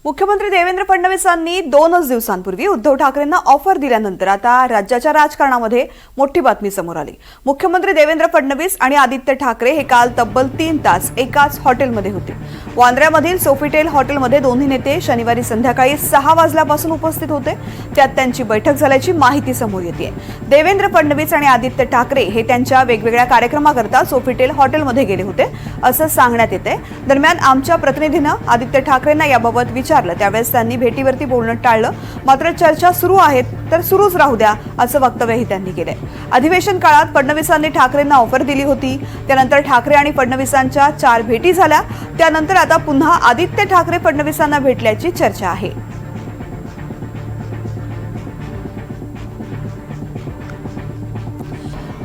मुख्यमंत्री देवेंद्र फडणवीसांनी 2 दिवसांपूर्वी उद्धव ठाकरेंना ऑफर दिल्यानंतर आता राज्याच्या राजकारणामध्ये मोठी बातमी समोर आली। मुख्यमंत्री देवेंद्र फडणवीस आणि आदित्य ठाकरे हे काल तब्बल 3 तास एकाच हॉटेलमध्ये होते। वांद्र्यामधील सोफिटेल हॉटेलमध्ये दोन्ही नेते शनिवारी संध्याकाळी 6 वाजल्यापासून उपस्थित होते। त्यात त्यांची बैठक झाल्याची माहिती समोर येते। देवेंद्र फडणवीस आणि आदित्य ठाकरे हे त्यांच्या वेगवेगळ्या कार्यक्रमाकरता सोफिटेल हॉटेलमध्ये गेले होते असं सांगण्यात येते। दरम्यान आमच्या प्रतिनिधीनं आदित्य ठाकरेंना याबाबत विचारलं त्यावेळेस त्यांनी भेटीवरती बोलणं टाळलं। मात्र चर्चा सुरू आहेत तर सुरूच राहू द्या असं वक्तव्यही त्यांनी केलंय। अधिवेशन काळात फडणवीसांनी ठाकरेंना ऑफर दिली होती। त्यानंतर ठाकरे आणि फडणवीसांच्या 4 भेटी झाल्या। त्यानंतर आता पुन्हा आदित्य ठाकरे फडणवीसांना भेटल्याची चर्चा आहे।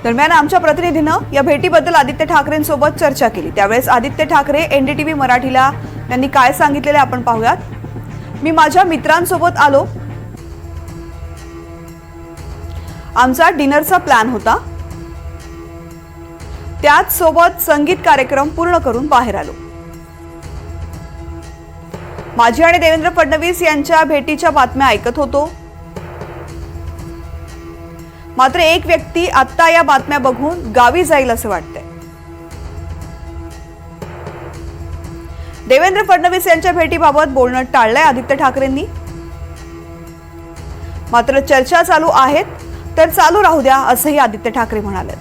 दरम्यान आमच्या प्रतिनिधीनं या भेटीबद्दल आदित्य ठाकरेंसोबत चर्चा केली। त्यावेळेस आदित्य ठाकरे एनडीटीव्ही मराठीला त्यांनी काय सांगितलेले आपण पाहूयात। मी माझ्या मित्रांसोबत आलो, आमचा डिनरचा प्लॅन होता, त्याच सोबत संगीत कार्यक्रम पूर्ण करून बाहेर आलो। माझी आणि देवेंद्र फडणवीस यांच्या भेटीच्या बातम्या ऐकत होतो। मात्र एक व्यक्ती आता या बातम्या बघून गावी जाईल असं वाटतंय। देवेंद्र फडणवीस यांच्या भेटीबाबत बोलणं टाळलंय आदित्य ठाकरेंनी। मात्र चर्चा चालू आहेत तर चालू राहू द्या असंही आदित्य ठाकरे म्हणाले।